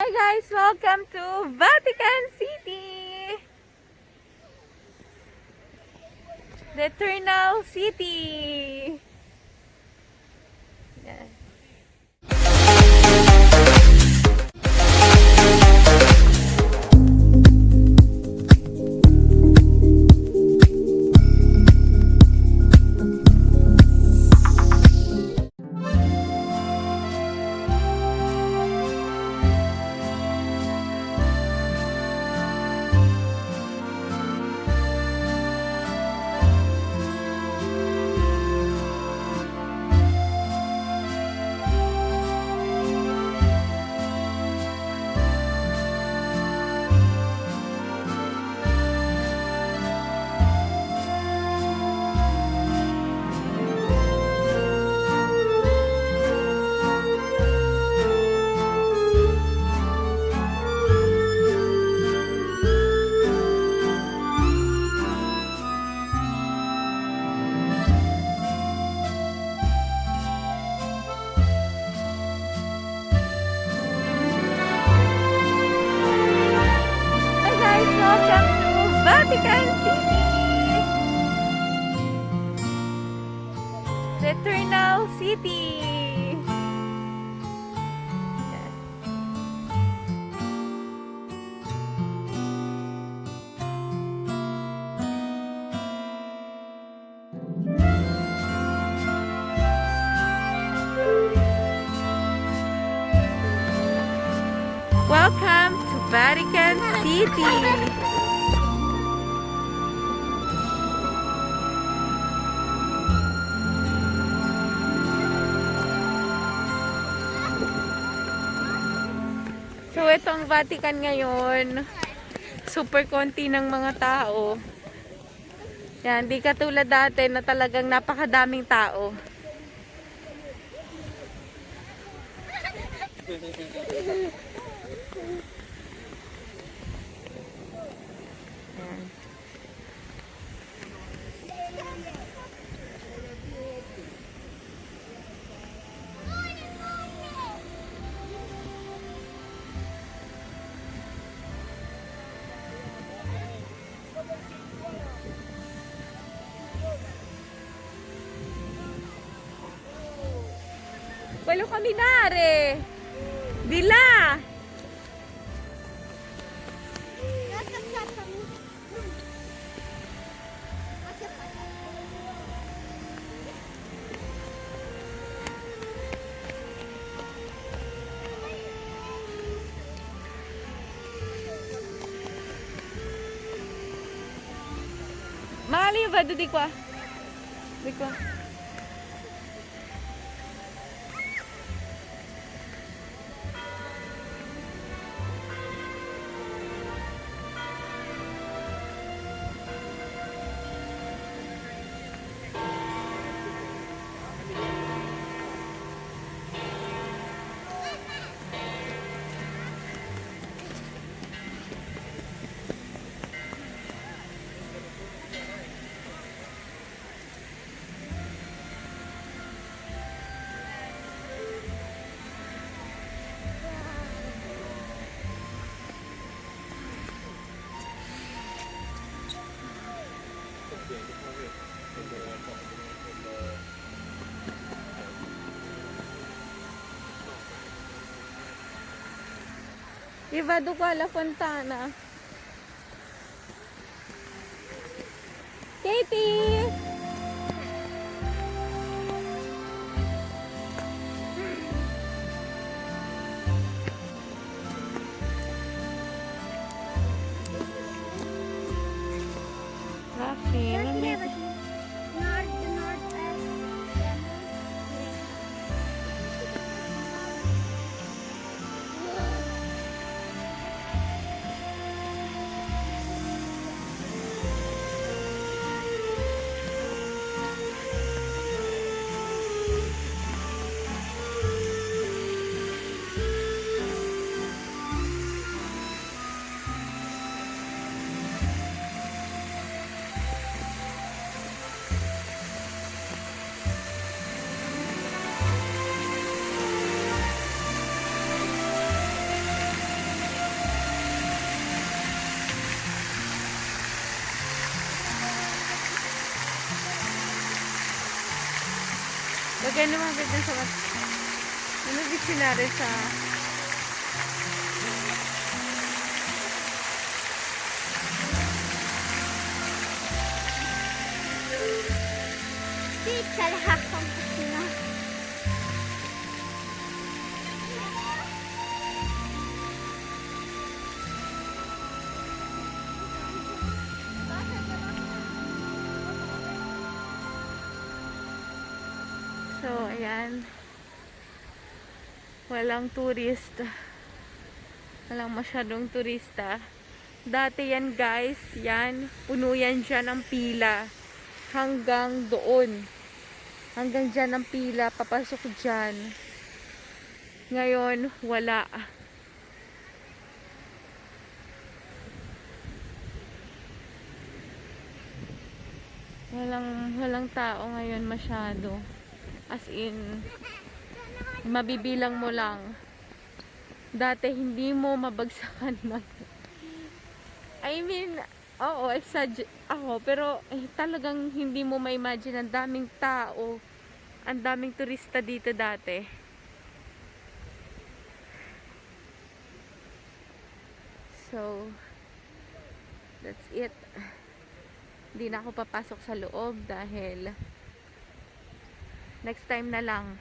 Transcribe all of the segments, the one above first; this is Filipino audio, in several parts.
Hi guys! Welcome to Vatican City! The Eternal City! Yan. Welcome to Vatican City! The Eternal City! Yan. Welcome to Vatican City! So, itong Vatican ngayon, super konti ng mga tao. Yan, di katulad dati na talagang napakadaming tao. Yan. Walo kami nare. Dila. Mali ba di ko? Di ko. Iba do ko la Fontana. Katie! Pag kayo lumapit na sa lumapit sila rin sa so, ayan. Walang turista. Walang masyadong turista. Dati yan guys, yan. Puno yan dyan ang pila. Hanggang doon. Hanggang dyan ang pila. Papasok dyan. Ngayon, wala. Walang tao ngayon masyado. As in, mabibilang mo lang. Dati hindi mo mabagsakan mag I mean, oo, ako, pero talagang hindi mo ma-imagine ang daming tao, ang daming turista dito dati. So, that's it. Hindi na ako papasok sa loob dahil next time na lang.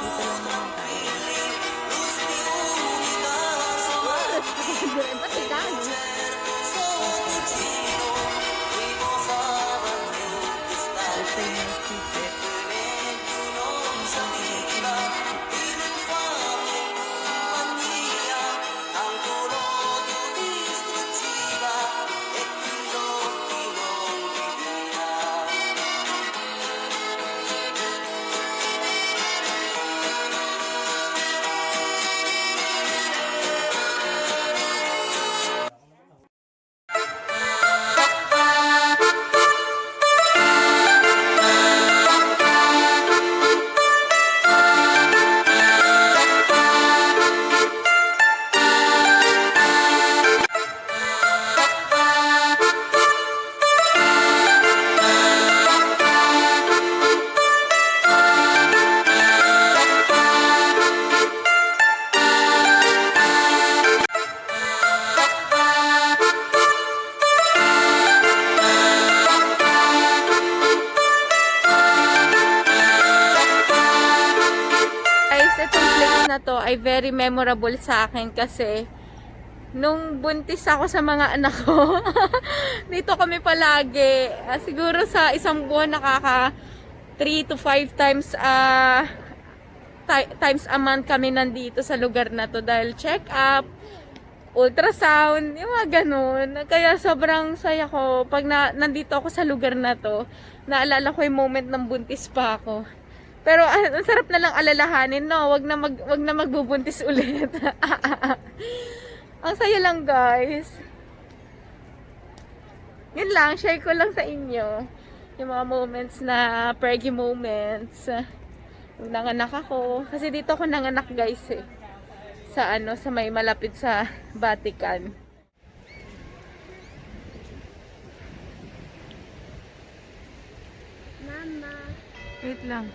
Dito lang naman tayo. Vaticano. Ito yung secret. Itong place na to ay very memorable sa akin kasi nung buntis ako sa mga anak ko, dito kami palagi. Siguro sa isang buwan nakaka 3 to 5 times times a month kami nandito sa lugar na to dahil check up, ultrasound, yung mga ganun. Kaya sobrang saya ko pag nandito ako sa lugar na to. Naalala ko yung moment ng buntis pa ako. Pero ang sarap na lang alalahanin, no? Wag na magbubuntis ulit. Ang saya lang, guys. Yun lang, share ko lang sa inyo. Yung mga moments na preggy moments. Yung nanganak ako. Kasi dito ako nanganak, guys, eh. Sa may malapit sa Vatican. Mama. Wait lang.